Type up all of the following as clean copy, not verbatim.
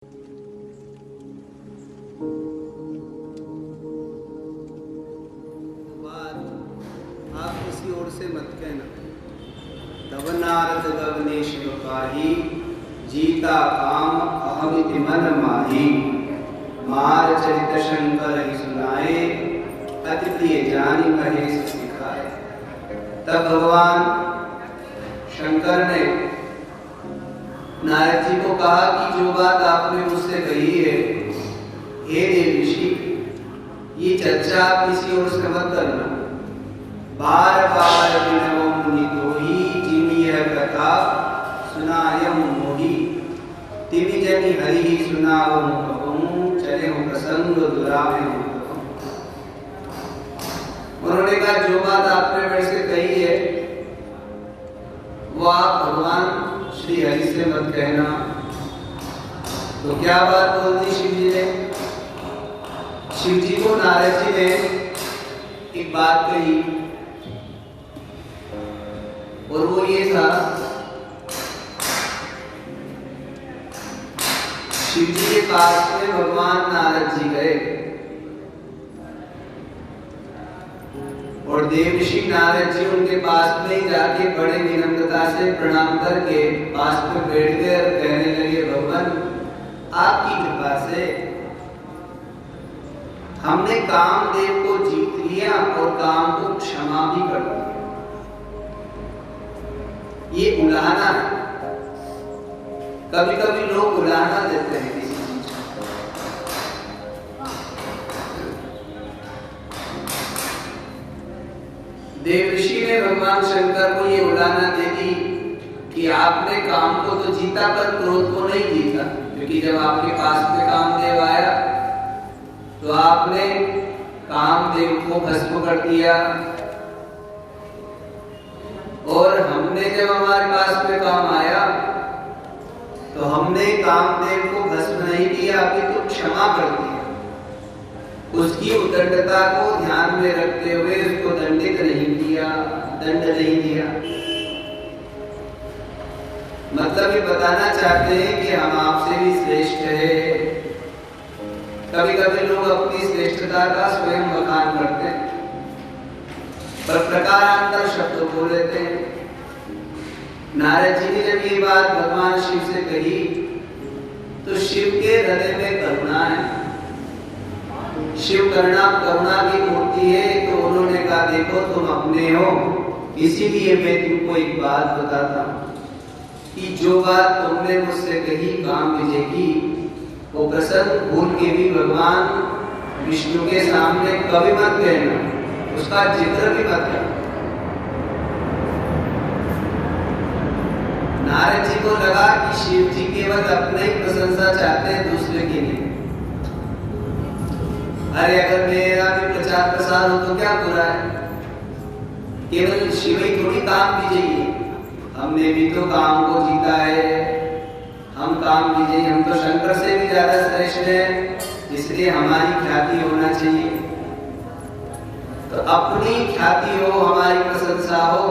आप किसी और से मत कहना। दवनारद गगनेश पाही जीता काम अहमिति मन माही। मार चरित शंकर ही सुनाए अति प्रिय जानी महेश सिखाए। तब भगवान शंकर ने नारद जी को कहा कि जो बात आपने मुझसे कही है, हे देव ऋषि, ये चर्चा आप किसी और से मत करना। बार बार विनवो मुनि तोहि जिमि यह कथा सुनायम मोहि। तिमि जनि हरि सुनावो कहूँ चले हो प्रसंग दुरावे हो। उन्होंने कहा जो बात आपने मेरे से कही है वो आप भगवान श्री हरि से मत कहना। तो क्या बात बोल दी शिव जी ने? शिव जी को नारद जी ने एक बात कही और वो ये था, शिव जी के पास में भगवान नारद जी गए और देवऋषि नारद जी उनके पास में जाके बड़े विनम्रता से प्रणाम करके पास में बैठ गए और कहने लगे, भगवान आपकी कृपा से हमने कामदेव को जीत लिया और काम को क्षमा भी कर दिया। ये उलाहना है। कभी कभी लोग उलाहना देते हैं किसी चीज को। देवऋषि ने भगवान शंकर को ये उलाहना दे दी कि आपने काम को तो जीता पर क्रोध को नहीं जीता, क्योंकि जब आपके पास में कामदेव आया तो आपने कामदेव को भस्म कर दिया और हमने जब हमारे पास में काम आया तो हमने कामदेव को भस्म नहीं किया, अभी तो क्षमा कर दिया। उसकी उद्दंडता को ध्यान में रखते हुए उसको दंडित नहीं किया, दंड नहीं दिया। मतलब ये बताना चाहते हैं कि हम आपसे भी श्रेष्ठ है। कभी कभी लोग अपनी श्रेष्ठता का स्वयं बखान करते हैं पर प्रकारांतर शब्द बोल लेते हैं। नारद जी ने जब ये बात भगवान शिव से कही तो शिव के हृदय में करुणा है। शिव करुणा की मूर्ति है। तो उन्होंने कहा, देखो तुम अपने हो, इसीलिए मैं तुमको एक बात बताता हूँ कि जो बात तुमने मुझसे कही काम विजय की, वो प्रसंग भूल के भी भगवान विष्णु के सामने कभी मत कहना, उसका जिक्र भी मत करना। नारद जी को लगा कि शिव जी केवल अपने ही प्रशंसा चाहते हैं, दूसरे की नहीं। अरे अगर मेरा भी प्रचार प्रसार हो तो क्या बुरा है? केवल शिव ही थोड़ी काम कीजिए, हमने भी तो काम को जीता है। हम काम कीजिए, हम तो शंकर से भी ज्यादा श्रेष्ठ हैं, इसलिए हमारी ख्याति होना चाहिए। तो अपनी ख्याति हो, हमारी प्रशंसा हो,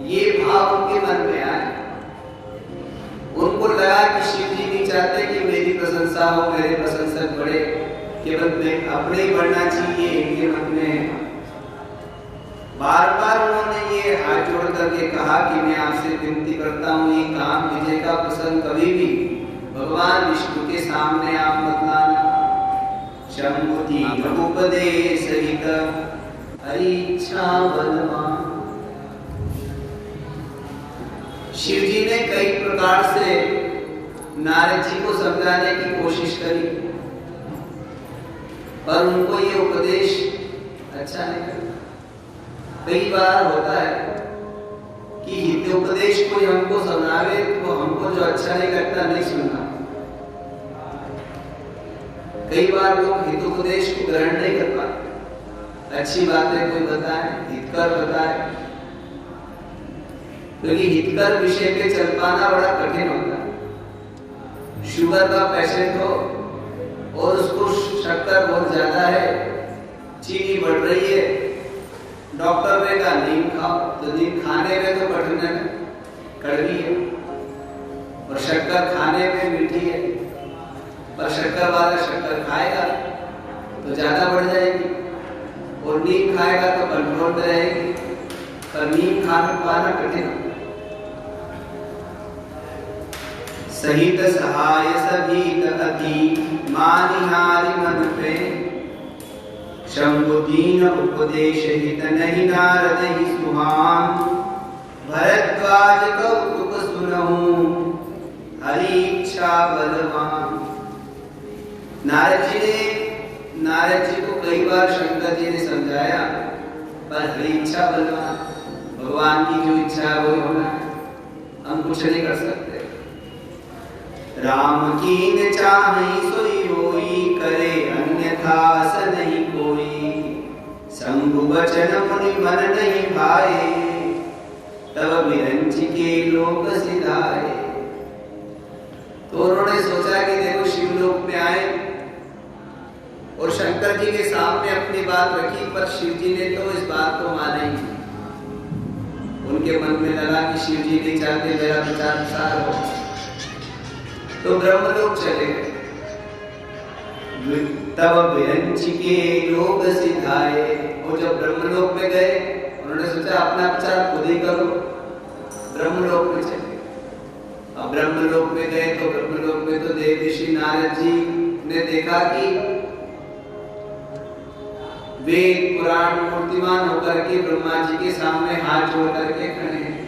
ये भाव उनके मन में आए। उनको लगा कि शिव जी नहीं चाहते कि मेरी प्रशंसा हो, मेरे प्रशंसक बढ़े, केवल मैं अपने ही बढ़ना चाहिए, इनके मन में। बार बार उन्होंने ये हाथ जोड़ करके कहा कि मैं आपसे विनती करता हूँ, ये काम विजय का प्रसंग कभी भी भगवान विष्णु के सामने आप मत लाना। शंभुति उपदेश सहित हरिच्छा बलवान। शिव जी ने कई प्रकार से नारद जी को समझाने की कोशिश करी पर उनको ये उपदेश अच्छा नहीं लगा। कई बार होता है कि हितोपदेश कोई हमको सुनावे तो हमको जो अच्छा नहीं लगता नहीं सुनना। कई बार लोग हितोपदेश को ग्रहण नहीं कर पाते। अच्छी बातें कोई बताए, हितकर बताए, क्योंकि हितकर विषय पे चल पाना बड़ा कठिन होता है। शुगर का पेशेंट हो और उसको शक्कर बहुत ज्यादा है, चीनी बढ़ रही है, डॉक्टर ने कहा नीम खाओ, तो नीम खाने में तो कठिन है, कड़वी है, और शक्कर खाने में मीठी है। अब शक्कर वाला शक्कर खाएगा तो ज्यादा बढ़ जाएगी, और नीम खाएगा तो कंट्रोल में रहेगी, पर नीम खाना पाना कठिन। सहित सहाय सभीत अति मानिहारि मन पे, शंभु दीन उपदेश हित नहीं नारद ही सुहान, भरद्वाज कौतुक सुनहु हरि इच्छा बलवान। नारद जी को कई बार शंकर जी ने समझाया, पर हरि इच्छा बलवान, भगवान की जो इच्छा है वो होना है, हम कुछ नहीं कर सकते। राम कीन चाहि सोई होई, करे अन्यथा स नहीं कोई, शंभु वचन मुनि मन नहीं भाए, तब विरंच के लोक सिधाए। तो उन्होंने सोचा कि देखो शिवलोक में आए और शंकर जी के सामने अपनी बात रखी, पर शिव जी ने तो इस बात को माना ही नहीं। उनके मन में लगा कि शिव जी नहीं चाहते मेरा प्रचार प्रसार हो, तो ब्रह्मलोक चले गए। तब विरंच के लोक सिधाए, और जब ब्रह्मलोक में गए उन्होंने सोचा अपना प्रचार खुद ही करो, ब्रह्मलोक में चले। अब ब्रह्मलोक में गए तो ब्रह्मलोक में तो देव ऋषि नारद जी ने देखा कि वेद पुराण मूर्तिमान होकर के ब्रह्मा जी के सामने हाथ जोड़ करके खड़े हैं।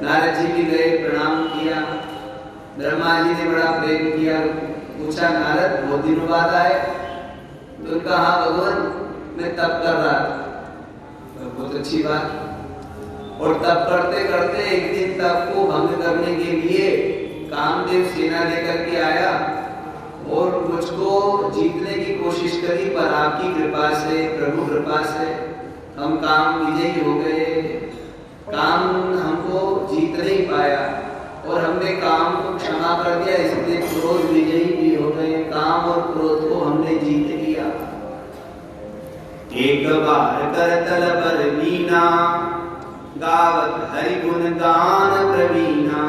नारद जी भी गए, प्रणाम किया। ब्रह्मा जी ने बड़ा प्रेम किया, पूछा नारद बहुत दिनों बाद आए? तो उनका हाँ भगवान मैं तप कर रहा था। तो बहुत अच्छी बात। और तप करते करते एक दिन तप को भंग करने के लिए कामदेव सेना लेकर के आया और मुझको जीतने की कोशिश करी, पर आपकी कृपा से, प्रभु कृपा से हम काम विजयी हो गए। काम हमको जीत नहीं पाया और हमने काम को क्षमा कर दिया, इसलिए क्रोध विजयी भी हो गए। काम और क्रोध को हमने जीत लिया। एक बार करतल पर मीना, गावत हरि गुण गान प्रवीणा,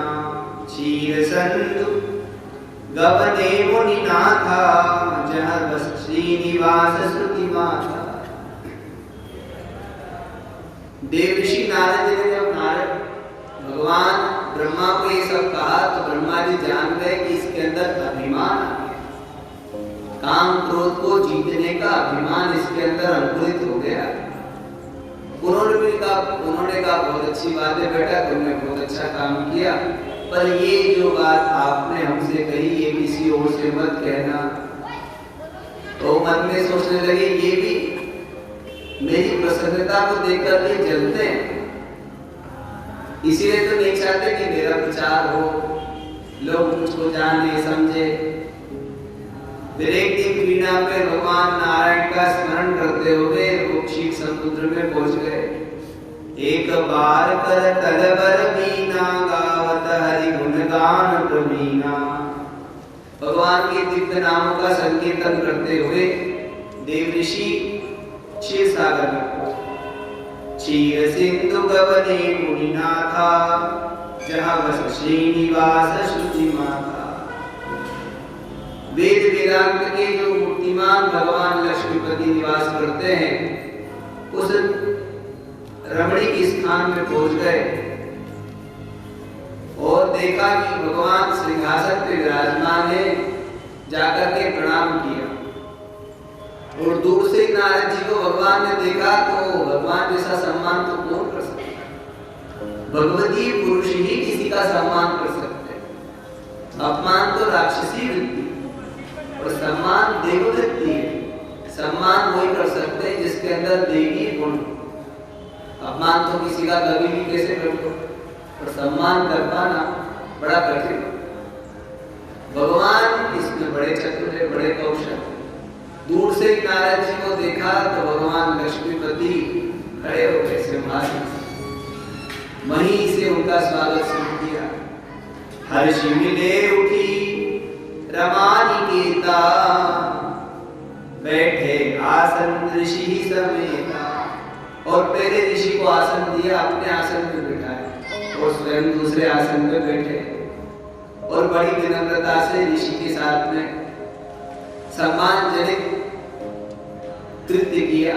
क्षीर संधु गवने मुनि नाथा, जहाँ बस श्रीनिवास श्रुति माता। देव ऋषि नारद जी ने जब नारद भगवान ब्रह्मा को ये सब कहा तो ब्रह्मा जी जान गए कि इसके अंदर अभिमान आ गया, काम क्रोध को जीतने का अभिमान इसके अंदर अंकुरित हो गया। उन्होंने कहा बहुत अच्छी बात है बेटा, तुमने बहुत अच्छा काम किया, पर ये जो बात आपने हमसे कही ये किसी और से मत कहना। तो मन में सोचने लगे ये भी मेरी प्रसन्नता को देखकर ये जलते हैं, इसीलिए तो नहीं चाहते कि मेरा प्रचार हो, लोग मुझको जाने समझे। फिर एक दिन वीणा पे भगवान नारायण का स्मरण करते हुए वो क्षीर समुद्र में पहुंच गए। एक बार कर तलबर वीणा, गावत हरि गुण गान प्रवीणा। भगवान के दिव्य नामों का संकीर्तन करते हुए देव ऋषि क्षीर सागर में पहुंचे। क्षीर सिंधु गवने मुनिनाथा, जहाँ बस श्रीनिवास श्रुति माता। वेद वेदांत के जो मूर्तिमान भगवान लक्ष्मीपति निवास करते हैं, उस रमणीक स्थान में पहुंच गए और देखा कि भगवान सिंहासन पे विराजमान है। जाकर के प्रणाम किया और दूर से नारद जी को भगवान ने देखा तो भगवान जैसा सम्मान तो कौन कर सकता है? भगवती पुरुष ही किसी का सम्मान कर सकते हैं। अपमान तो राक्षसी वृत्ति और सम्मान देववृत्ति है। सम्मान वही कर सकते हैं जिसके अंदर देवी गुण। अपमान तो किसी का कभी भी कैसे कर दो, और सम्मान कर पाना बड़ा कठिन। भगवान इसमें बड़े चतुर है, बड़े कौशल। दूर से नारद जी को देखा तो भगवान लक्ष्मीपति खड़े हो गए सिंहासन से, वहीं से उनका स्वागत शुरू किया। हर्षि मिले उठी रमानिकेता, बैठे आसन ऋषि समेता। और पहले ऋषि को आसन दिया, अपने आसन पे बिठाया और स्वयं दूसरे आसन पे बैठे और बड़ी विनम्रता से ऋषि के साथ में सम्मानजनक कृत्य किया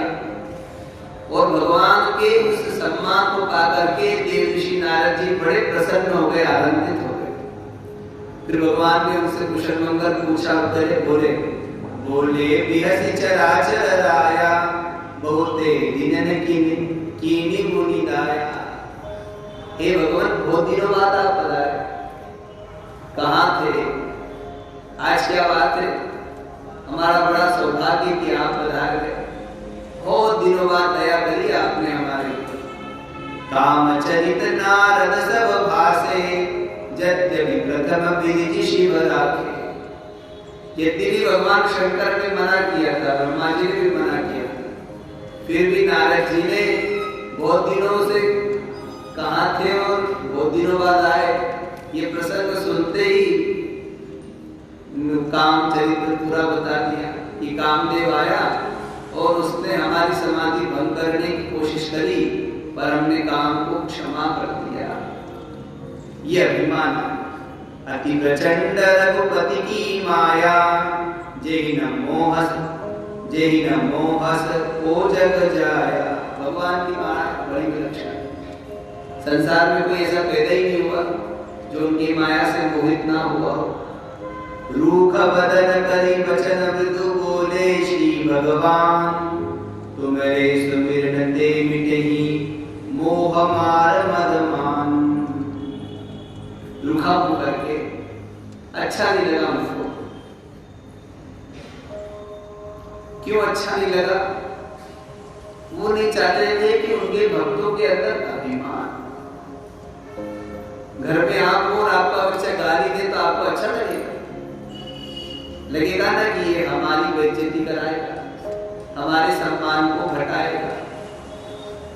और भगवान के उस सम्मान को पाकर के देव ऋषि नारद जी बड़े प्रसन्न हो गए, आनंदित हो गए। फिर भगवान ने उनसे कुशल मंगल पूछा, उत्तरे बोले बिहसि चराचर राया, बहुते दिनन कीनी मुनि दाया। हे भगवान, बहुत दिनों बाद आप पधारे, कहाँ थे? आज क्या बात है? हमारा बड़ा सौभाग्य कि आप पधार गए। बहुत दिनों बाद दया करी आपने हमारे ऊपर। कामचरित नारद सब भासे, यद्यपि प्रथम बिरजि शिव राखे। यद्यपि भगवान शंकर ने मना किया था, ब्रह्मा जी ने भी मना किया था, फिर भी नारद जी ने बहुत दिनों से कहाँ थे और बहुत दिनों बाद आए। ये प्रसंग सुनते ही काम चरित्र पूरा बता दिया कि कामदेव आया और उसने हमारी समाधि भंग करने की कोशिश करी, पर हमने काम को क्षमा कर दिया। ये अभिमान अति प्रचंड रघुपति की माया, जेहि न मोहस को जग जाया। भगवान की माया बड़ी विलक्षण, संसार में कोई ऐसा पैदा ही नहीं हुआ जो उनकी माया से मोहित ना हुआ हो। रूख बदन करी बचन मृदु बोले श्री भगवान, तुम्हारे सुमिरन ते मिटहि मोह मार मदमान। रूखा मुंह करके, अच्छा नहीं लगा मुझको। क्यों अच्छा नहीं लगा? वो नहीं चाहते थे कि उनके भक्तों के अंदर अभिमान। घर में आप हो और आपका बच्चा गाली दे तो आपको अच्छा लगेगा ना कि ये हमारी बेइज्जती कराएगा, हमारे सम्मान को घटाएगा।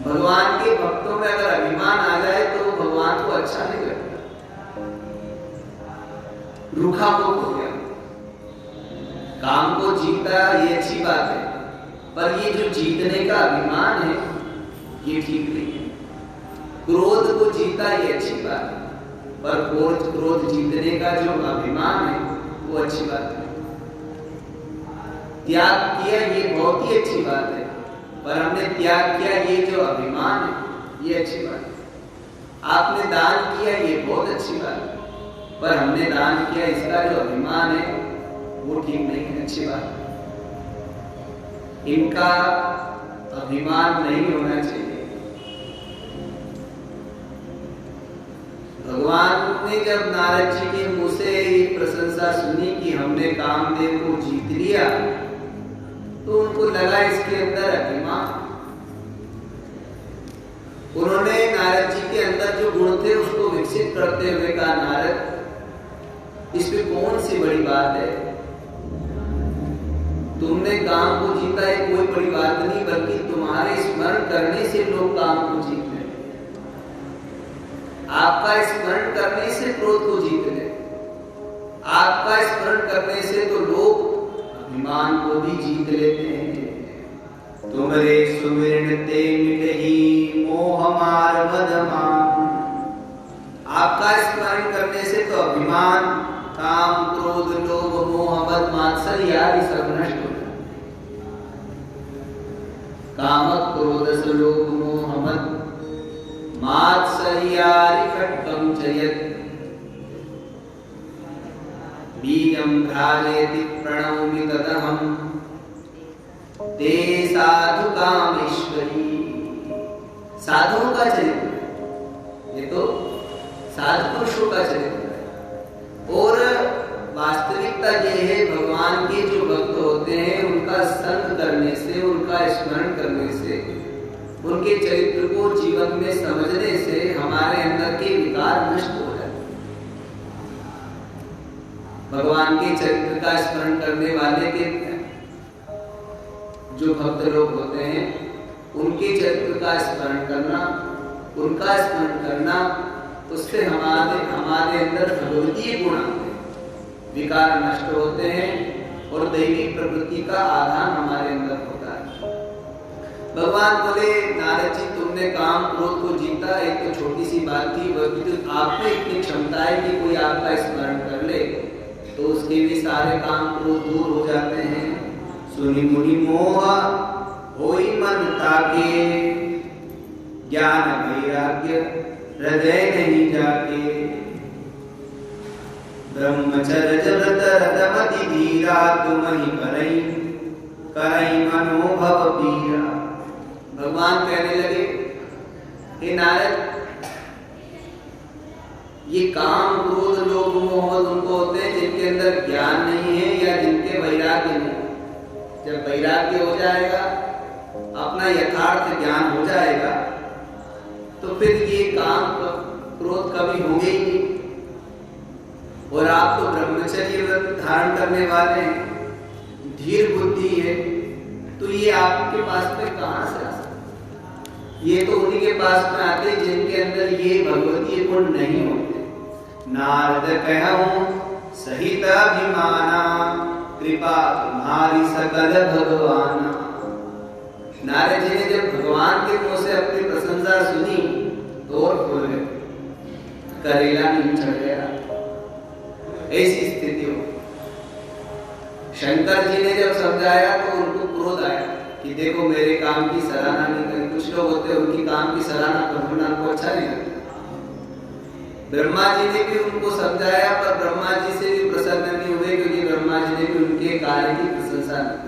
भगवान के भक्तों में अगर अभिमान आ जाए तो भगवान को अच्छा नहीं लगता। रूखा हो गया, काम को जीता ये अच्छी बात है, पर ये जो जीतने का अभिमान है ये ठीक नहीं है। क्रोध को जीता ये अच्छी बात है, पर क्रोध जीतने का जो अभिमान है वो अच्छी बात है। त्याग किया ये बहुत ही अच्छी बात है, पर हमने त्याग किया ये जो अभिमान है ये अच्छी बात है। आपने दान किया ये बहुत अच्छी बात है, पर हमने दान किया इसका जो अभिमान है वो ठीक नहीं है, अच्छी बात है। इनका अभिमान नहीं होना चाहिए। भगवान ने जब नारद जी के मुंह से ये प्रशंसा सुनी कि हमने कामदेव को जीत लिया, तो उनको लगा इसके अंदर अभिमान। उन्होंने नारद जी के अंदर जो गुण थे उसको विकसित करते हुए कहा, नारद इसमें कौन सी बड़ी बात है? तुमने काम को जीता है कोई बड़ी बात नहीं, बल्कि तुम्हारे स्मरण करने से लोग काम को जीत गए। आपका स्मरण करने से क्रोध को जीत गए। आपका स्मरण करने से तो लोग अभिमान को भी जीत लेते हैं। तुम्हारे सुमिरन ते मिटहि मोह मार मदमान। आपका स्मरण करने से तो अभिमान, काम, क्रोध, लोभ, मोह, मद, मात्सर्य आदि सब नष्ट हो जाते। काम, क्रोध, लोभ, मोह, मद, मात्सर्य आदि खट्टम चयत बीजं भ्राजयति प्रणौमि तदहं ते साधु कामेश्वरी। साधुओं का चरित्र, ये तो साधु पुरुषों का चरित्र है। और वास्तविकता ये है, भगवान के जो भक्त होते हैं उनका संग करने से, उनका स्मरण करने से, उनके चरित्र को जीवन में समझने से हमारे अंदर के विकार नष्ट हो जाते हैं। भगवान के चरित्र का स्मरण करने वाले के जो भक्त लोग होते हैं उनके चरित्र का स्मरण करना, उनका स्मरण करना, उससे हमारे अंदर भगवतीय गुण आते हैं, विकार नष्ट होते हैं और दैविक प्रवृत्ति का आधान हमारे अंदर होता है। भगवान बोले नारद जी तुमने काम क्रोध को जीता, एक तो छोटी सी बात थी, वह आप में इतनी क्षमता है कि कोई आपका स्मरण कर ले तो उसके भी सारे काम क्रोध दूर हो जाते हैं। सुनि मुनि मोह होई मन ताके, ज्ञान वैराग्य हृदय नहीं जाके। ब्रह्मचर्य व्रत रतमति धीरा, तुम ही करई करई मनोभव पीरा। भगवान कहने लगे हे नारद, ये काम क्रोध लोभ मोह उनको होते हैं जिनके अंदर ज्ञान नहीं है या जिनके वैराग्य नहीं। जब वैराग्य हो जाएगा, अपना यथार्थ ज्ञान हो जाएगा, तो फिर ये काम क्रोध कभी होंगे ही नहीं। और आप तो ब्रह्मचर्य व्रत धारण करने वाले हैं, धीर बुद्धि है, तो ये आपके पास में कहां से आ सकता? ये तो उन्हीं के पास में आते जिनके अंदर ये भगवती गुण नहीं होते। नारद कहूं सहित अभिमाना, कृपा तुम्हारी सकल भगवाना। नारद जी ने जब भगवान के मुंह से अपनी प्रशंसा सुनी तो और फूल गए, करेला नहीं चढ़ गया, ऐसी स्थिति हो। शंकर जी ने जब समझाया तो उनको क्रोध आया कि देखो मेरे काम की सराहना नहीं करी। कुछ लोग होते हैं उनकी काम की सराहना करना उनको अच्छा नहीं लगता। ब्रह्मा जी ने भी उनको समझाया पर ब्रह्मा जी से भी प्रसन्न नहीं हुए, क्योंकि ब्रह्मा जी ने भी उनके कार्य की प्रशंसा नहीं।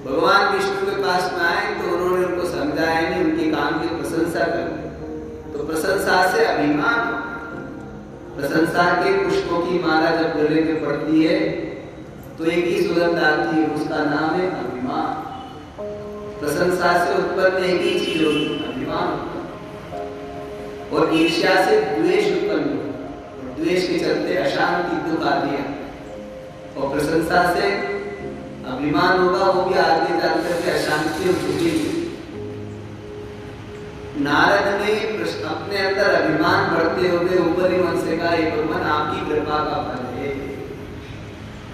भगवान विष्णु के पास में आए तो उन्होंने उनको समझाया नहीं, उनके काम की प्रशंसा कर। तो प्रशंसा से अभिमान, प्रशंसा के पुष्पों की माला जब गले में पड़ती है तो एक ही सुगंध आती है, उसका नाम है अभिमान। प्रशंसा से उत्पन्न एक ही चीज होती है, अभिमान। और ईर्ष्या से द्वेष उत्पन्न हो, द्वेष के चलते अशांति दुख आदि है। और प्रशंसा से अभिमान होगा, वो भी आगे जाकर के अशांति और दुखी। नारद ने अपने अंदर अभिमान बढ़ते हुए ऊपर ही मन से कहा, भगवान आपकी कृपा का फल है।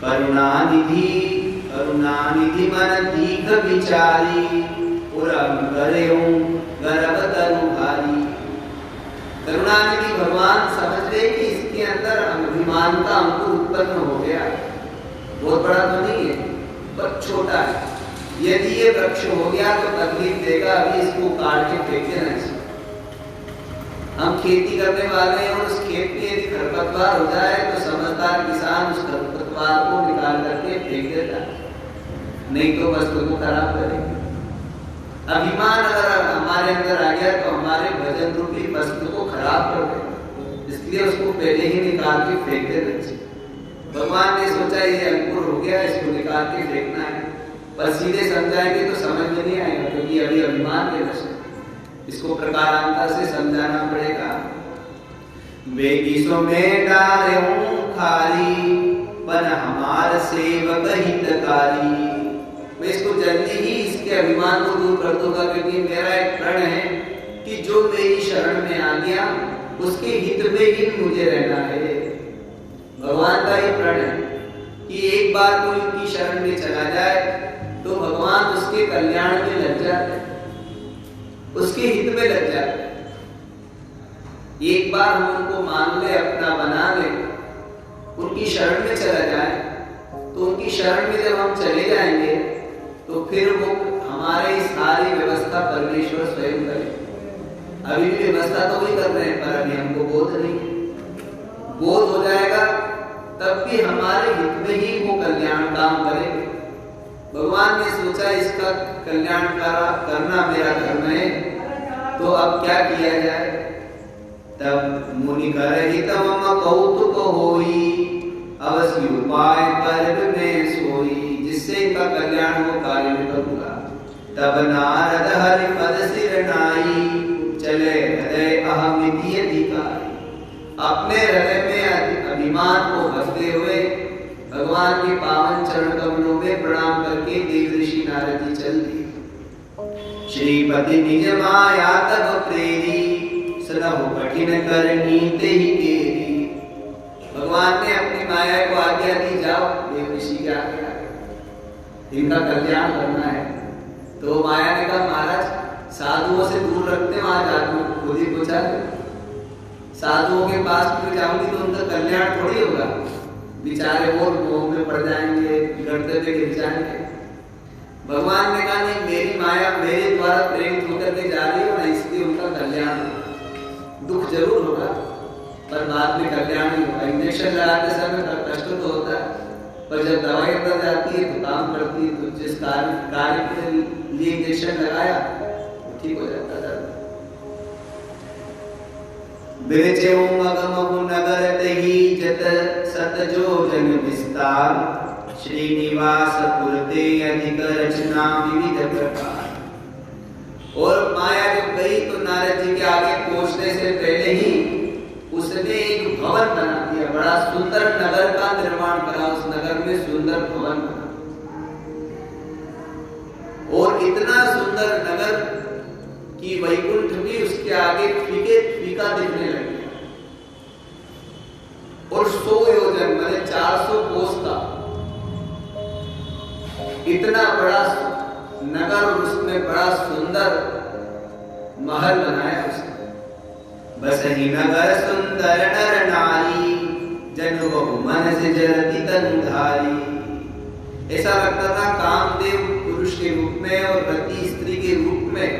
करुणानिधि करुणानिधि मन दीघ विचारी, पुरम करेऊं गर्भ तनु भारी। करुणानिधि भगवान समझ ले कि इसके अंदर अभिमान का अंकुर उत्पन्न हो गया। बहुत बड़ा तो नहीं है पर छोटा है। यदि ये वृक्ष हो गया तो तकलीफ देगा, अभी इसको काट के फेंक देना चाहिए। हम खेती करने वाले हैं और उस खेत में यदि खरपतवार हो जाए तो समझदार किसान उस खरपतवार को निकाल करके फेंक देता है, नहीं तो वस्तु को खराब करेंगे। अभिमान अगर हमारे अंदर आ गया तो हमारे भजन रूपी वस्तु को खराब कर देगा, इसलिए उसको पहले ही निकाल के फेंक देना चाहिए। भगवान ने सोचा ये अंकुर हो गया, इसको निकाल के फेंकना है, पर सीधे समझाएंगे तो समझ में नहीं आएगा, क्योंकि अभी अभिमान के वश है। इसको प्रकारांतर से समझाना पड़ेगा। वेगिसो में डालेऊं खाली, बन हमार सेवक हितकारी। मैं इसको जल्दी ही इसके अभिमान को दूर कर दूंगा, क्योंकि मेरा एक प्रण है कि जो मेरी शरण में आ गया उसके हित में ही मुझे रहना है। भगवान का ये प्रण है कि एक बार कोई उनकी शरण में चला जाए तो भगवान उसके कल्याण में लग जाते, उसके हित में लग जाते। एक बार हम उनको मान ले, अपना बना ले, उनकी शरण में चला जाए तो उनकी शरण में जब हम चले जाएंगे तो फिर वो हमारे सारी व्यवस्था परमेश्वर स्वयं करे। अभी भी व्यवस्था तो वही कर रहे हैं, पर अभी हमको बोध नहीं है। बोध हो जाएगा तब भी हमारे हित में ही वो कल्याण काम करेंगे। भगवान ने सोचा इसका कल्याण करना मेरा धर्म है, तो अब क्या किया जाए। तब मुनि करहित मम कौतुक होई, अवश्य उपाय कर्म में सोई। जिससे इनका कल्याण वो कार्य में करूंगा। तब नारद हरि पद सिर नाई, चले हृदय अहमिति अधिकारी। अपने हृदय में अभिमान को भरते हुए भगवान के पावन चरण कमलों में प्रणाम करके देव ऋषि नारद जी चल दिए। श्रीपति निज माया तब प्रेरी, सनहु कठिन करनी तेहि केरी। भगवान ने अपनी माया को आज्ञा दी, जाओ देव ऋषि के आगे, इनका कल्याण करना है। तो माया ने कहा महाराज साधुओं से दूर रखते वहां जाकर खुद ही पूछा, साधुओं के पास में जाऊंगी तो उनका कल्याण थोड़ी होगा, बेचारे और मोह में पड़ जाएंगे, बिगड़ते पे गिर जाएंगे। भगवान ने कहा नहीं, मेरी माया मेरे द्वारा प्रेरित होकर के जा रही हो ना, इसलिए उनका कल्याण, दुख जरूर होगा पर बाद में कल्याण नहीं होगा। इंजेक्शन लगाते समय कष्ट तो होता है, पर जब दवाई अंदर जाती है तो काम करती है, तो जिस कार्य के लिए इंजेक्शन लगाया वो ठीक हो जाता है। बिरचेऊ मगमहु नगर तेहि जत सत जो जन विस्तार, श्रीनिवास पुरते अधिक रचना विविध प्रकार। और माया जब गई तो नारद जी के आगे पहुंचने से पहले ही उसने एक भवन बना दिया, बड़ा सुंदर नगर का निर्माण करा, उस नगर में सुंदर भवन बना, और इतना सुंदर नगर कि वैकुंठ भी उसके आगे फीका दिखने लग गया। और 100 योजन माने 400 कोस का इतना बड़ा नगर, और उसमें बड़ा सुंदर महल बनाया उसने। बसहि नगर सुंदर नर नारी, जन बहु मन से जरती तनु धारी। ऐसा लगता था कामदेव पुरुष के रूप में और रति स्त्री के रूप में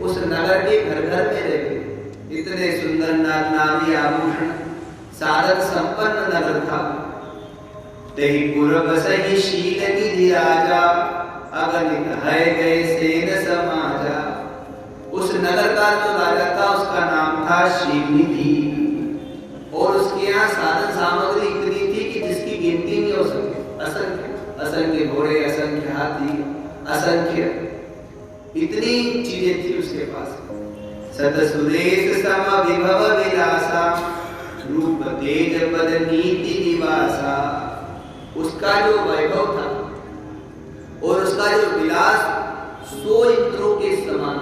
उस नगर के घर घर में रहे। इतने सुंदर नर नारी आभूषण साधन संपन्न नगर था। तेहि पुर बसहि शील निधि राजा, अगणित है गए सेन समाजा। उस नगर का जो राजा था उसका नाम था शील निधि, और उसके यहाँ साधन सामग्री इतनी थी कि जिसकी गिनती नहीं हो सके। असंख्य असंख्य घोड़े, असंख्य हाथी, असंख्य इतनी चीजें थी उसके पास। सत सुरेश सम विभव विलासा, रूप तेज पद नीति निवासा। उसका जो वैभव था और उसका जो विलास 100 इंद्रों के समान,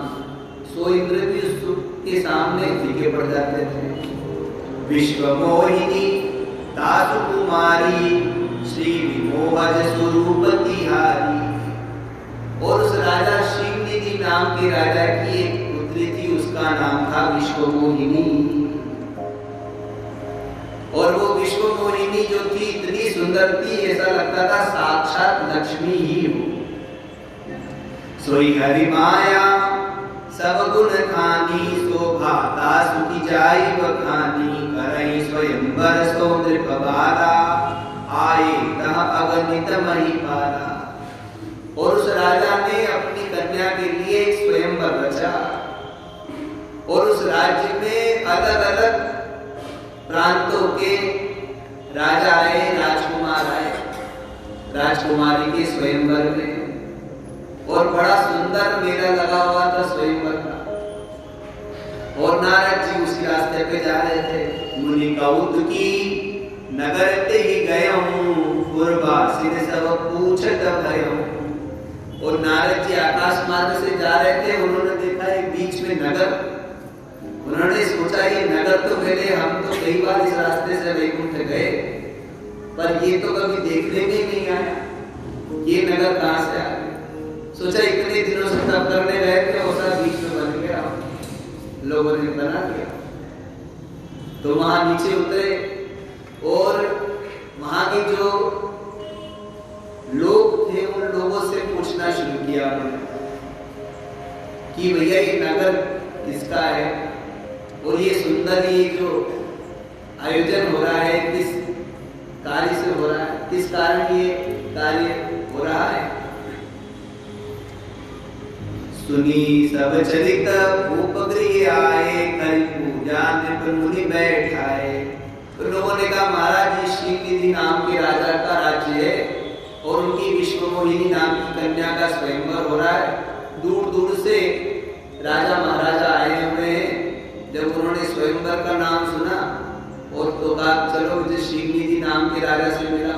100 इंद्र भी उसके सामने फीके पड़ जाते थे। विश्व मोहिनी दासु कुमारी, श्री विमोहज स्वरूप तिहारी। और उस राजा शीलनिधि नाम के राजा की एक पुत्री थी, उसका नाम था विश्व मोहिनी। और वो विश्व मोहिनी जो थी इतनी सुंदर थी, ऐसा लगता था साक्षात लक्ष्मी ही हो। सोई हरि माया सब गुण खानी, शोभा दासु की जाई बखानी। करई स्वयंवर सो नृप बाला, आए तह अगणित महिपाला। और उस राजा ने अपनी कन्या के लिए एक स्वयंवर रचा, और उस राज्य में अलग अलग प्रांतों के राजा आए, राजकुमार आए, राजकुमारी के स्वयंवर में। और बड़ा सुंदर मेला लगा हुआ था स्वयंवर का। और नारद जी उसी रास्ते पे जा रहे थे। मुनि कौत की नगर ते ही गया हूँ, पूर्वासिन सब पूछत भयहूँ। और नारद जी आकाश मार्ग से जा रहे थे, उन्होंने देखा एक बीच में नगर। उन्होंने सोचा ये नगर तो पहले हम तो कई बार इस रास्ते से वैकुंठ गए, पर ये तो कभी देखने में नहीं आया, ये नगर कहाँ से आ गया। सोचा इतने दिनों से तब करने गए थे, ऐसा बीच में बन गया, लोगों ने बना दिया। तो वहां नीचे उतरे, और वहां के जो लोग थे उन लोगों से पूछना शुरू किया कि भैया ये नगर किसका है, और ये सुंदर ये जो आयोजन हो रहा है किस कार्य से हो रहा है, किस कारण ये कार्य हो रहा है। सुनी सब चरित उपगृह आए, कर पूजा नृप मुनि बैठाए। तो लोगों ने कहा महाराज जी शीलनिधि नाम के राजा का राज्य है, और उनकी विश्वमोहिनी नाम की कन्या का स्वयंवर हो रहा है। दूर दूर से राजा महाराजा आए हुए हैं। जब उन्होंने स्वयंवर का नाम सुना और तो कहा चलो मुझे शीलनिधि नाम के राजा से मिला।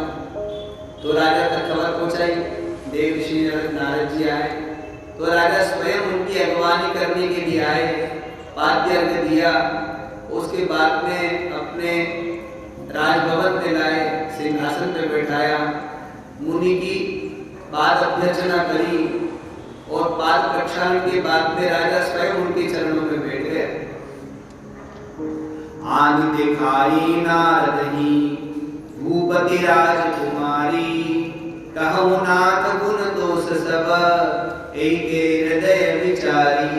तो राजा तक खबर पहुंचाई, देव ऋषि नारद जी आए। तो राजा स्वयं उनकी अगवानी करने के लिए आए, पाद्य अर्घ दिया। उसके बाद में अपने राजभवन में लाए, सिंहासन पे बैठाया, मुनि की बात अभ्यर्चना करी, और पाद प्रक्षालन के बाद में राजा स्वयं उनके चरणों में बैठ गए। आन दिखाई नारद ही भूपति राजकुमारी, कहु नाथ गुण दोष सब एक हृदय विचारी।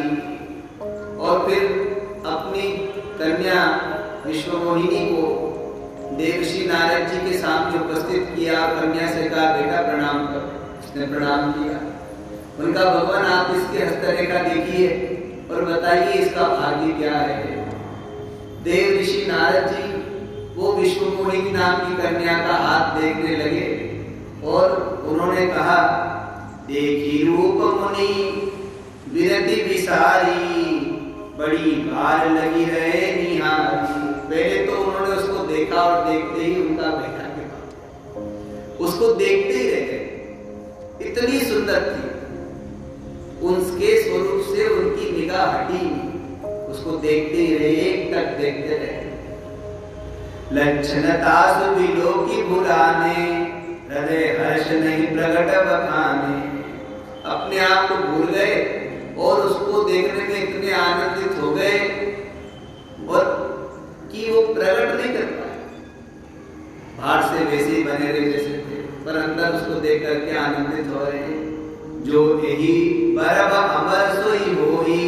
और फिर अपनी कन्या विश्वमोहिनी को देवर्षि नारद जी के सामने उपस्थित किया। कन्या से कहा, बेटा प्रणाम कर। उसने प्रणाम किया। उनका, भगवान आप इसके हस्तरेखा देखिए और बताइए इसका भाग्य क्या है। देव ऋषि नारद जी वो विश्वमोहिनी नाम की कन्या का हाथ देखने लगे और उन्होंने कहा, देखी रूप मुनि विरति विसारी, बड़ी भार लगी रहे निहारी। पहले तो उन्होंने उसको देखा और देखते ही उनका बेटा के पास, उसको देखते ही रह गए। इतनी सुंदर थी, उनके स्वरूप से उनकी निगाह हटी, उसको देखते ही रहे, एक तक देखते रहे। लक्षणता सुबिलो की भुलाने, हृदय हर्ष नहीं प्रकट बखाने। अपने आप को भूल गए और उसको देखने में इतने आनंदित हो गए और कि वो प्रकट नहीं कर पाए। बाहर से वैसे ही बने रहे जैसे थे, पर अंदर उसको देख करके आनंदित हो रहे हैं। जो यही बरब अमर सोई होई,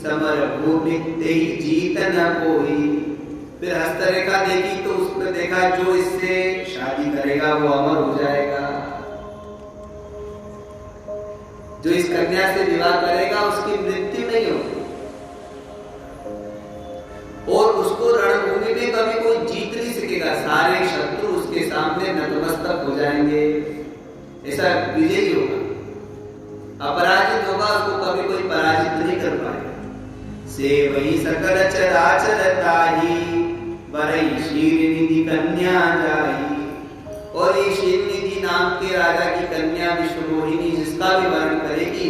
समर भूमि तेई जीत न कोई। फिर हस्तरेखा देखी तो उसमें देखा जो इससे शादी करेगा वो अमर हो जाएगा, जो इस कन्या से विवाह करेगा उसकी मृत्यु नहीं होगी और उसको रणभूमि में कभी कोई जीत नहीं सकेगा। सारे शत्रु उसके सामने नतमस्तक हो जाएंगे, ऐसा विजयी होगा, अपराजित होगा, उसको कभी कोई पराजित नहीं कर पाएगा। से वही सकल चराचर ताही, बरई शीलनिधि कन्या जाई। और ये शीलनिधि नाम के राजा की कन्या विश्वमोहिनी जिसका भी वर्णन करेगी,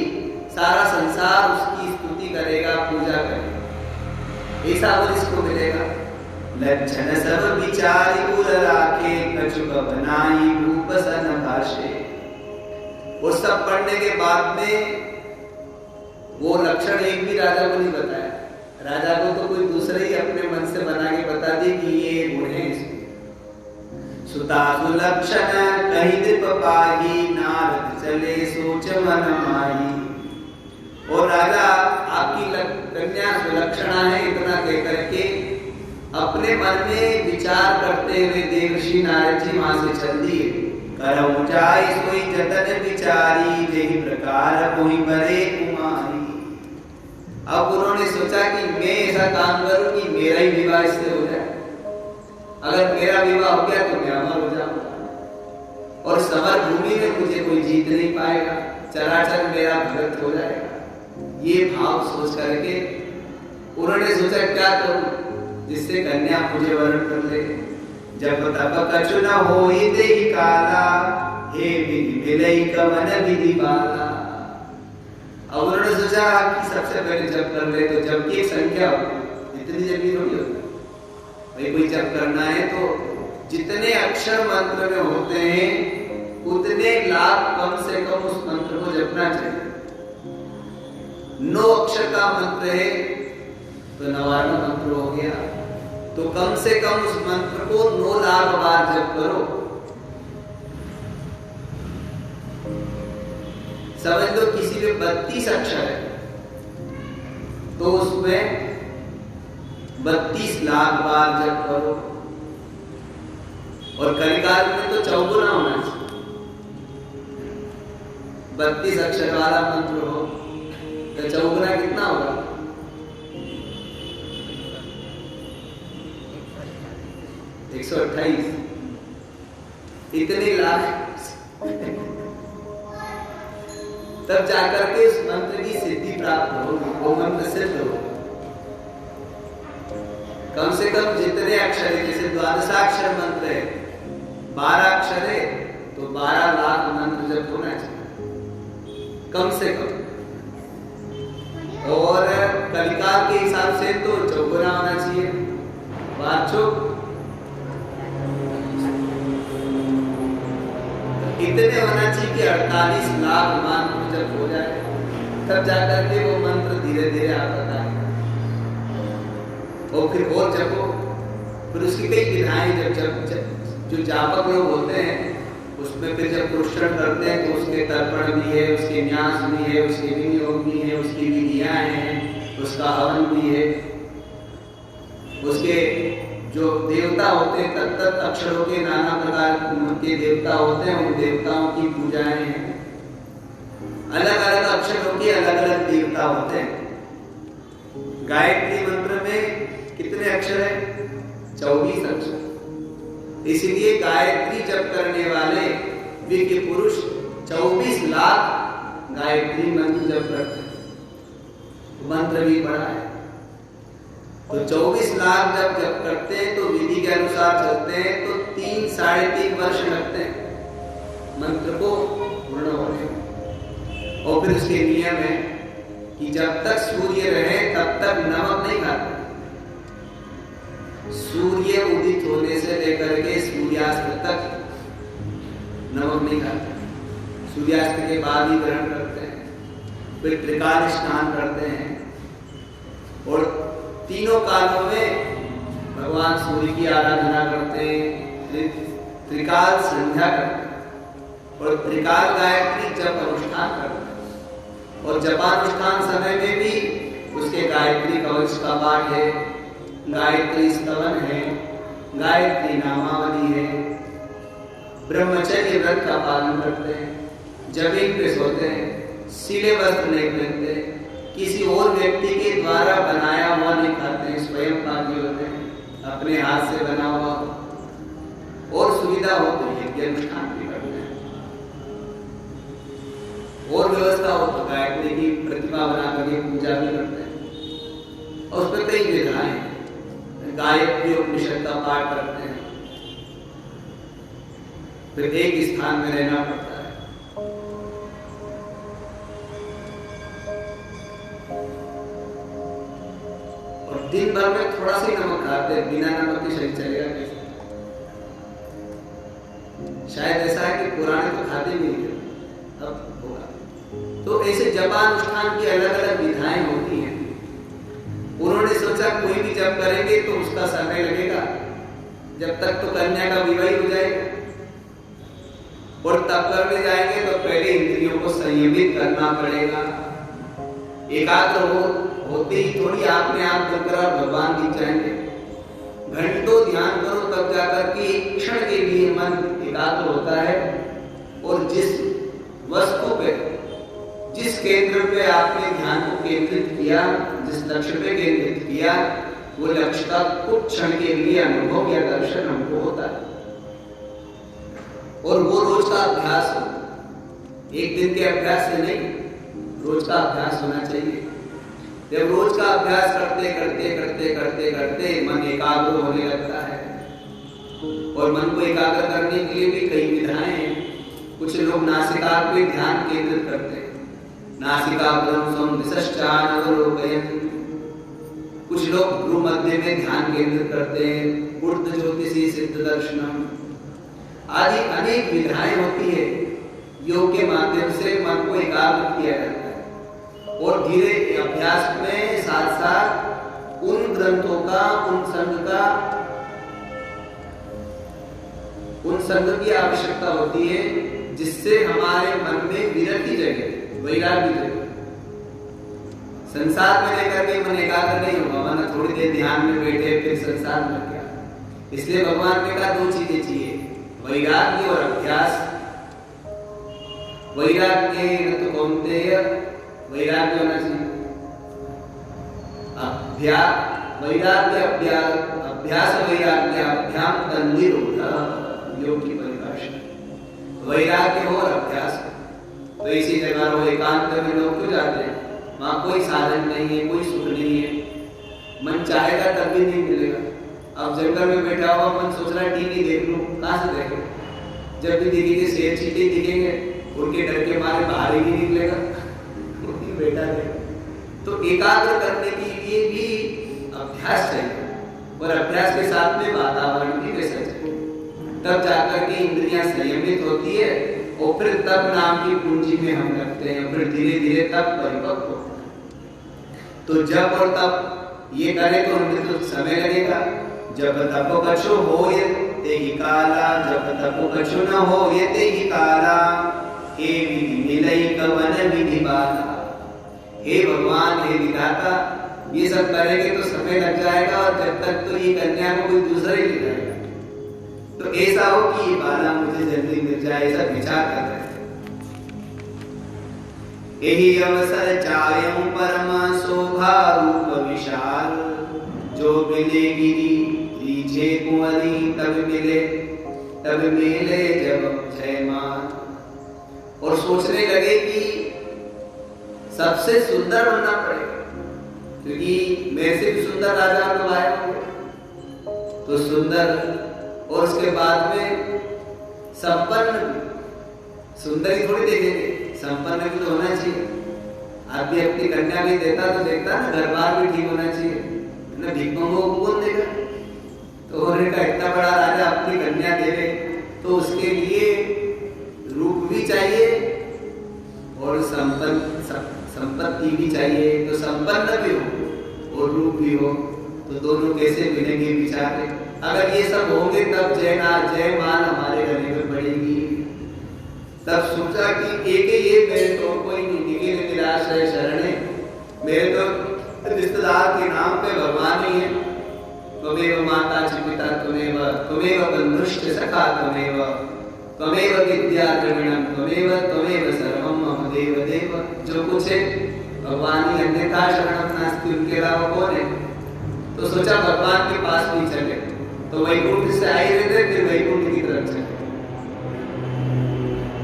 सारा संसार उसकी स्तुति करेगा, पूजा करेगा, ऐसा और इसको मिलेगा। लक्षण सब विचारी कुल राखे, कछुक बनाई रूप सन भाषे। वो सब पढ़ने के बाद में वो लक्षण एक भी राजा को नहीं बताया। राजा को तो कोई दूसरे ही अपने मन से बना के बता दी कि ये गुण है इसमें। सुता सुलक्षण कही दीप पाही, नारद चले सोच मन माही। और राजा आपकी कन्या सुलक्षणा है इतना कह करके अपने मन में विचार करते हुए देवर्षि नारद जी वहां से चल दिए। करऊ जाय सोई जतन विचारी, जेहि प्रकार कोई बरे कुमारी। अब उन्होंने सोचा कि मैं ऐसा काम करूं कि मेरा ही विवाह इससे हो जाए। अगर मेरा विवाह हो गया तो मैं अमर हो जाऊंगा और समर भूमि में मुझे कोई जीत नहीं पाएगा, चराचर मेरा भरत हो जाएगा। ये भाव सोच करके उन्होंने सोचा क्या करूं जिससे कन्या मुझे वरण कर ले। जब तब कछु न होई देहि काला, हे विधि मिलई कवन विधि बाला। अब उन्होंने सोचा कि सबसे पहले जब कर ले तो जब की संख्या इतनी जल्दी थोड़ी होती, भाई कोई जब करना है तो जितने अक्षर मंत्र में होते हैं उतने लाभ कम से कम उस मंत्र को जपना चाहिए। 9 अक्षर का मंत्र है तो 99 मंत्र हो गया, तो कम से कम उस मंत्र को 9 लाख बार जप करो। समझ लो किसी में 32 अक्षर है तो उसमें 32 लाख बार जप करो। और कलिकाल में तो चौगुना होना चाहिए। 32 अक्षर वाला मंत्र हो तो चौगुना कितना होगा? 128। इतने लाख तब जाकर के उस मंत्र की सिद्धि प्राप्त होगी, वो मंत्र सिद्ध होगा। कम से कम जितने अक्षर है, जैसे 12 मंत्र है, 12 अक्षर है तो 12 लाख मंत्र जब होना चाहिए कम से कम। और कलिकाल के हिसाब से तो चौगुना होना चाहिए। वाचक इतने होना चाहिए कि 48 लाख मंत्र जब हो जाए तब जाकर के वो मंत्र धीरे धीरे आता है। और फिर और जपो, फिर उसकी कई विधाएं जब जो जापक लोग होते हैं उसमें फिर जब पुरुषण करते हैं तो उसके तर्पण भी है, उसके न्यास भी है, उसके विनियोग भी है, उसकी विधियां हैं, उसका हवन भी है, उसके जो देवता होते हैं तत्त अक्षरों के नाना प्रकार के देवता होते हैं, उन देवताओं की पूजाएं हैं। अलग अलग अक्षरों के अलग अलग देवता होते हैं। गायत्री मंत्र में कितने अक्षर हैं? 24 अक्षर। इसलिए गायत्री जप करने वाले विज्ञ पुरुष 24 लाख गायत्री मंत्र जप करते हैं। मंत्र भी पढ़ा है तो 24 लाख जब करते हैं तो विधि के अनुसार चलते हैं तो 3-3.5 वर्ष लगते हैं मंत्र को पूर्ण होने में। और फिर उसके नियम है कि जब तक सूर्य रहे तब तक नमक नहीं खाते। सूर्य उदित होने से लेकर के सूर्यास्त तक नमक नहीं खाते, सूर्यास्त के बाद ही ग्रहण करते हैं। फिर त्रिकाल स्नान करते हैं और तीनों कालों में भगवान सूर्य की आराधना करते हैं, त्रिकाल संध्या करते हैं और त्रिकाल गायत्री जप अनुष्ठान करते हैं। और जपानुष्ठान समय में भी उसके गायत्री कवच का पाठ है, गायत्री स्तवन है, गायत्री नामावली है, ब्रह्मचर्य व्रत का पालन करते हैं, जमीन पे सोते हैं, सीले वस्त्र नहीं पहनते, किसी और व्यक्ति के द्वारा बनाया हुआ नहीं खाते हैं, स्वयं पाकी होते हैं, अपने हाथ से बना हुआ और सुविधा हो तो यज्ञ अनुष्ठान भी करते हैं। और व्यवस्था हो तो गायत्री की प्रतिमा बना करके पूजा भी करते हैं। और उसमें कई विधाएं, गायत्री उपनिषद का पाठ करते हैं, फिर एक स्थान में रहना पड़ता है। और दिन भर में थोड़ा सा नमक खाते हैं, बिना नमक के शरीर चलेगा कैसे? शायद ऐसा है कि पुराने तो खाते भी नहीं थे, अब होगा। तो ऐसे जपानुष्ठान की अलग अलग विधाएं होती हैं। उन्होंने सोचा कोई भी जप करेंगे तो उसका समय लगेगा, जब तक तो कन्या का विवाह हो जाएगा और तब करने जाएंगे तो पहले इंद्रियों को संयमित करना पड़ेगा। एकाग्र होते ही थोड़ी आपने आप बरकरार भगवान दिख जाएंगे। घंटों ध्यान करो तब जाकर के एक क्षण के लिए मन एकाग्र होता है और जिस वस्तु पे, जिस केंद्र पे आपने ध्यान को केंद्रित किया, जिस लक्ष्य पे केंद्रित किया, वो लक्ष्य का कुछ क्षण के लिए अनुभव या दर्शन हमको होता है। और वो रोज का अभ्यास हो, एक दिन के अभ्यास से नहीं, रोज का अभ्यास होना चाहिए। जब रोज का अभ्यास करते करते करते करते करते मन एकाग्र होने लगता है। और मन को एकाग्र करने के लिए भी कई विधाएं हैं। कुछ लोग नासिका पे ध्यान केंद्रित करते हैं, नासिकाग्रम संदिशश्चानवलोकयन्। कुछ लोग भ्रू मध्य में ध्यान केंद्रित करते हैं, ऊर्ध्व ज्योतिषी सिद्ध दर्शनम आदि अनेक विधाएं होती है। योग के माध्यम से मन को एकाग्र किया जाता है और धीरे अभ्यास में साथ साथ उन ग्रंथों का, उन संग की आवश्यकता होती है जिससे हमारे मन में विरक्ति जगे, वैराग्य जगे। संसार में लेकर के मन एकाग्र नहीं होगा, मन थोड़ी देर ध्यान में बैठे फिर संसार में क्या। इसलिए भगवान ने कहा दो चीजें चाहिए, वैराग्य और अभ्यास। वैराग्य तो कौन्तेय, वैराग्य होना चाहिए। वैराग्य अभ्यास वैराग्याभ्याम तन्निरोधः, योग की परिभाषा। वैराग्य हो और अभ्यास हो। तो इसी जगह वो एकांत में लोग क्यों जाते हैं? वहां कोई साधन नहीं है, कोई सुख नहीं है, मन चाहेगा तब भी नहीं मिलेगा। अब जंगल में बैठा हुआ मन सोच रहा है टीवी देख लूं, कहां से देखें? जब भी दिखेंगे शेर चीते दिखेंगे, उनके डर के मारे बाहर ही नहीं निकलेगा, वहीं बैठा रहेगा। तो एकाग्र करने के लिए भी अभ्यास चाहिए और अभ्यास के साथ साथ में वातावरण भी वैसा चाहिए, तब जाकर के इंद्रियां संयमित होती है और फिर तप नाम की पूंजी में हम रखते हैं, फिर धीरे धीरे तप परिपक्व होता है। तो जब और तप ये करें तो उनमें तो समय लगेगा। जब तप कछु हो ये ते ही काला, जब तप कछु न हो ये ते ही काला, हे विधि मिलई कवन विधि बाला। हे भगवान, हे विधाता, ये सब करेंगे तो समय लग जाएगा और जब तक तो ये कन्या को कोई दूसरा ही ले जाएगा। तो ऐसा हो कि ये बाला मुझे जल्दी मिल जाए, ऐसा विचार कर रहे थे। यही अवसर चायम परम शोभा रूप विशाल, जो मिले गिरी रीझे कुंवरी तब मिले जब जयमान। और सोचने लगे कि सबसे सुंदर बनना पड़ेगा, क्योंकि मेरे से भी सुंदर राजा लोग आए होंगे। तो सुंदर और उसके बाद में संपन्न, सुंदर ही थोड़ी देखेंगे, संपन्न भी तो होना चाहिए। आदमी अपनी कन्या भी देता तो देखता ना, घर बार भी ठीक होना चाहिए ना। भिक्षुकों को कौन देगा? तो होने का इतना बड़ा राजा अपनी कन्या देवे तो उसके लिए रूप भी चाहिए और संपत्ति भी चाहिए। तो संपन्न भी हो और रूप भी हो, तो दोनों कैसे मिलेंगे विचार। अगर ये सब होंगे तब जयमाल हमारे गले में पड़ेगी। तब सोचा कि एक ये मेरे तो कोई नहीं, निराश है शरणे, मेरे तो रिश्तेदार के नाम पे भगवान ही है। त्वमेव माता च पिता त्वमेव बन्धुश्च सखा त्वमेव विद्या द्रविणम त्वमेव सर्वम मम देव देव। जो कुछ है भगवान ही, अन्यथा शरणम नास्ति, उनके अलावा कौन है। तो सोचा भगवान के पास भी चले, तो वैकुंठ से आई रहते फिर वैकुंठ की तरफ चले।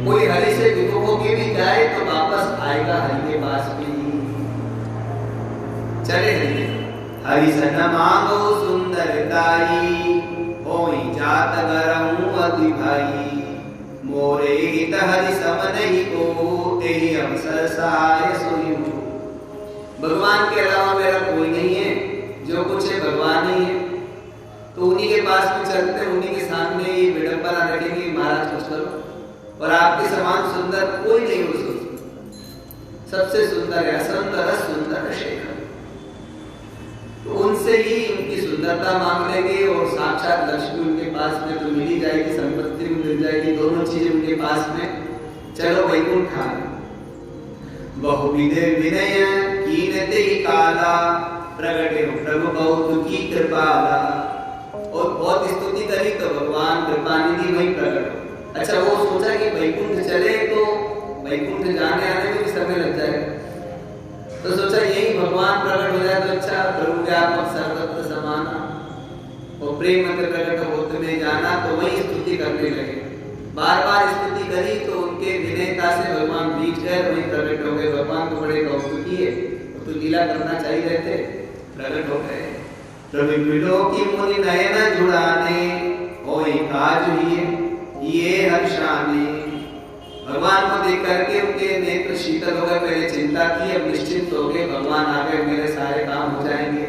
कोई हरि से विमुख होके भी जाए तो वापस आएगा हरि के पास भी। चले हरि सन मांगो सुंदरताई, होई जात गरहूं अति भाई। मोरे हित हरि सम नहीं को, तेहि अवसर सहाय सोई हो। भगवान के अलावा मेरा कोई नहीं है, जो कुछ है भगवान ही है। तो उन्हीं के पास में चलते, उन्हीं के सामने ये विडंबना रखेंगे, महाराज कुछ करो। और आपके समान सुंदर कोई नहीं हो सकता, सबसे सुंदर है असुंदर सुंदर शेखर। तो उनसे ही उनकी सुंदरता मांग लेंगे और साक्षात लक्ष्मी उनके पास में तो मिल ही जाएगी, संपत्ति भी मिल जाएगी, दोनों चीजें उनके पास में। चलो वैकुंठ आ बहुविध विनय कीनते ही काला, प्रगटे हो प्रभु बहुत की कृपाला। और बहुत स्तुति करी तो भगवान कृपानिधि वही प्रकट हो। अच्छा, वो सोचा कि वैकुंठ चले तो वैकुंठ जाने आने में भी समय लग जाएगा, तो सोचा यही भगवान प्रकट हो जाए तो अच्छा। प्रभु व्यापक सर्वत्र समाना और प्रेम मत प्रकट होते में जाना, तो वही स्तुति करने लगे। बार बार स्तुति करी तो उनके विनयता से भगवान बीच गए, वही प्रकट हो गए। भगवान को बड़े कौतुकी है, तो लीला करना चाहिए थे, प्रकट हो गए। प्रभु मिलो की मुनि नयन जुड़ाने, होई काज ये हर्षाने। भगवान को देख करके उनके नेत्र शीतल हो गए। पहले चिंता थी, अब निश्चिंत हो गए, भगवान आ गए, मेरे सारे काम हो जाएंगे।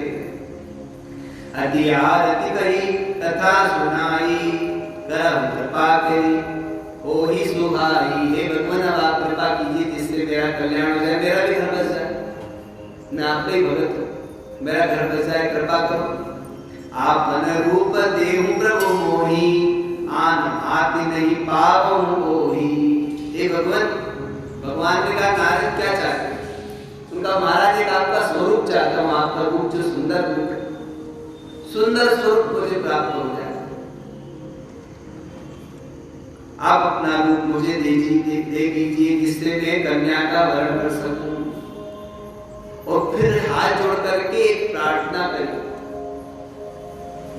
अति आरती करी तथा सुनाई, करम कृपा करी हो ही सुहाई। हे भगवान, अब आप कृपा कीजिए जिससे मेरा कल्याण हो जाए, मेरा भी घर बस जाए। मैं आपका ही भगत हूँ, मेरा घर बस जाए, कृपा करो। आप मन रूप देहु प्रभु मोही, आन आति नहीं पावहु कोही। हे भगवान, भगवान ने कहा नारद क्या चाहते हैं? उनका महाराज एक आपका स्वरूप चाहता हूँ, आपका रूप जो सुंदर रूप है, सुंदर स्वरूप मुझे प्राप्त हो जाए। आप अपना रूप मुझे दे दीजिए जिससे मैं कन्या का वरण कर सकूं। और फिर हाथ जोड़ करके एक प्रार्थना करी,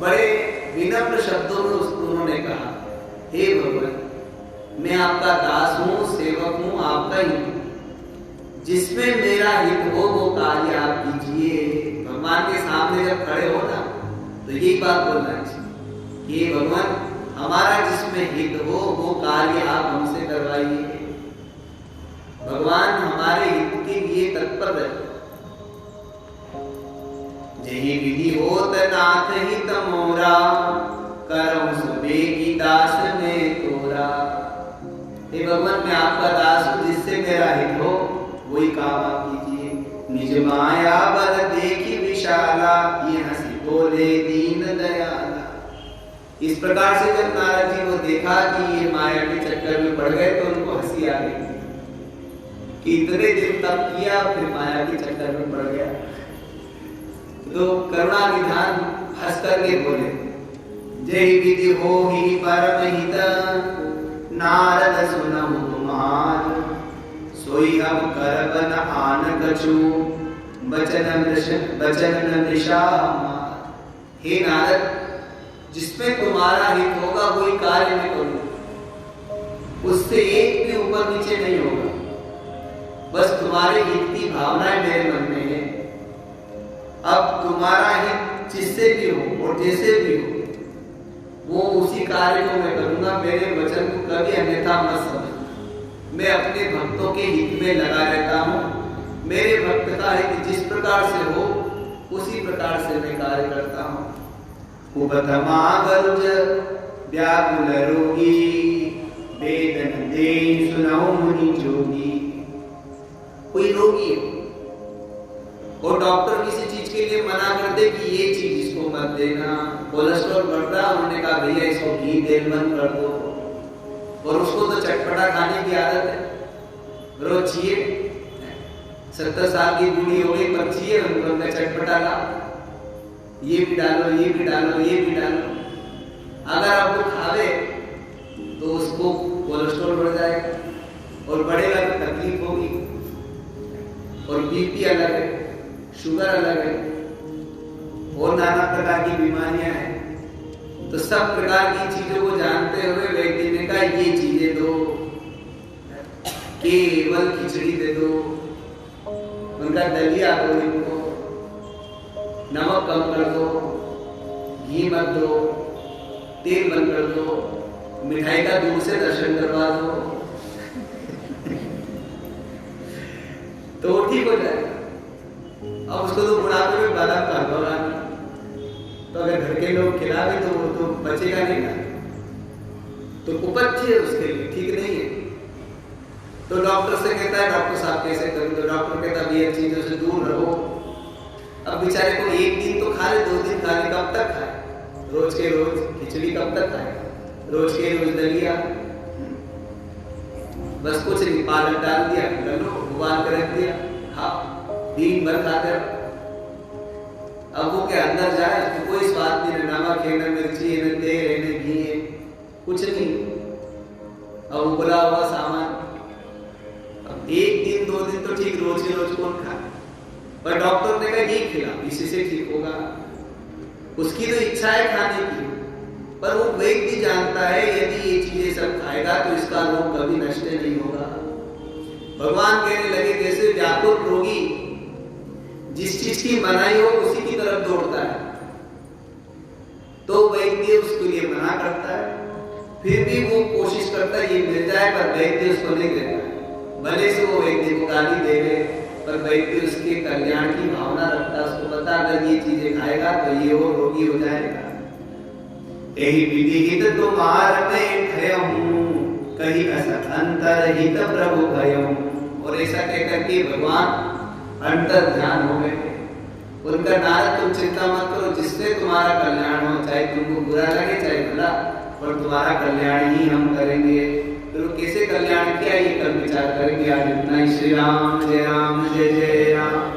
बड़े विनम्र शब्दों में उन्होंने कहा, हे भगवान, मैं आपका दास हूं, सेवक हूं, आपका ही, जिसमें मेरा हित हो वो कार्य आप कीजिए। भगवान के सामने जब खड़े हो ना तो यही बात बोलना चाहिए कि भगवान, हमारा जिसमें हित हो वो कार्य आप हमसे करवाइए। भगवान हमारे हित के लिए तत्पर रहे। जही विधि होत नाथ हित मोरा, करहु सबे की दास में तोरा। हे भगवान मैं आपका दास हूं, जिससे मेरा हित हो वही काम आप कीजिए। निज माया बल देखी विशाला, ये हंसी बोले दीन दयाला। इस प्रकार से जब नारद जी को देखा कि ये माया के चक्कर में पड़ गए तो उनको हंसी आ गई कि इतने दिन तप किया फिर माया के चक्कर में पड़ गया। तो करुणा निधान हंस करके बोले, जय विधि हो ही परम हित, नारद सुनहु तुम्हार, सोई हम करबन आन कछु, बचन न दिशा। हे नारद, जिसमें तुम्हारा हित होगा वही कार्य में करूं, उससे एक भी ऊपर नीचे नहीं होगा। बस तुम्हारे हित की भावनाएं मेरे मन में है। अब तुम्हारा हित जिससे भी हो और जैसे भी हो वो उसी कार्य को मैं करूंगा। मेरे वचन को कभी अन्यथा मत समझ। मैं अपने भक्तों के हित में लगा रहता हूँ। मेरे भक्त का हित जिस प्रकार से हो उसी प्रकार से मैं कार्य करता हूँ। उपतमा गरुज व्याकुल रोगी, वेदन दे सुनौ मुनि जोगी। कोई रोगी है और डॉक्टर किसी चीज के लिए मना कर दे कि ये चीज इसको मत देना, कोलेस्ट्रॉल बढ़ रहा है, उन्होंने कहा भैया इसको घी तेल बंद कर दो, और उसको तो चटपटा खाने की आदत है, रोज चाहिए। 70 साल की बूढ़ी हो गई पर चाहिए उनको चटपटा ला, ये भी डालो ये भी डालो ये भी डालो। अगर आप वो खावे तो उसको कोलेस्ट्रॉल बढ़ जाएगा और बढ़ेगा तो तकलीफ होगी। और बीपी अलग है, शुगर अलग है और नाना प्रकार की बीमारियां हैं। तो सब प्रकार की चीजों को जानते हुए व्यक्ति ने कहा ये चीजें दो, केवल खिचड़ी दे दो, उनका दलिया दो, इनको नमक कम कर दो, घी मत दो, तेल बंद कर दो, मिठाई का दूर से दर्शन करवा दो तो वो ठीक हो जाएगा। अब उसको तो बुढ़ापे में बादाम का हलवा बनाना, तो अगर घर के लोग खिलावे तो वो तो बचेगा नहीं ना, तो कुपथ्य है उसके लिए, ठीक नहीं है। तो डॉक्टर से कहता है डॉक्टर साहब कैसे करूं, तो डॉक्टर कहता है ये चीजों से दूर रहो। अब बेचारे को एक दिन तो खा ले, 2 दिन खा ले, कब तक खाए? रोज के रोज खिचड़ी कब तक खाए? रोज के रोज दलिया, बस कुछ नहीं, पालक डाल दिया, लो उबाल कर रख दिया, खाओ, दिन भर खाते रहो। अब वो के अंदर जाए उसको कोई स्वाद नहीं, नमक है न मिर्ची है न तेल है न घी है, कुछ नहीं। अब उबला हुआ सामान, अब 1 दिन 2 दिन तो ठीक, रोज के रोज कौन खाए? पर डॉक्टर ने कहा ये खिला, इसी से ठीक होगा। उसकी तो इच्छा है खाने की, पर वो व्यक्ति जानता है यदि ये चीजें सब खाएगा तो इसका रोग कभी नष्ट नहीं होगा। भगवान कहने लगे जैसे व्याकुल रोगी जिस चीज की मनाही हो उसी की तरफ दौड़ता है, तो वैद्य उसके लिए मना करता है, फिर भी वो कोशिश करता है ये मिल जाए, पर वैद्य उसको नहीं देता है। भले से वो वैद्य को गाली देवे, पर वैद्य उसके कल्याण की भावना रखता है। उसको पता अगर ये चीजें खाएगा तो ये वो रोगी हो जाएगा। यही विधि हित तुम्हार में भयहूं, कहीं असत अंतर हित प्रभु भयहूं। और ऐसा कहकर के भगवान अंतर ध्यान हो गए। उनका नारद तुम चिंता मत करो, जिससे तुम्हारा कल्याण हो, चाहे तुमको बुरा लगे चाहे भला, पर तुम्हारा कल्याण ही हम करेंगे। तो कैसे कल्याण किया ये कल विचार करेंगे। आज इतना ही। श्री राम जय राम जय जय राम।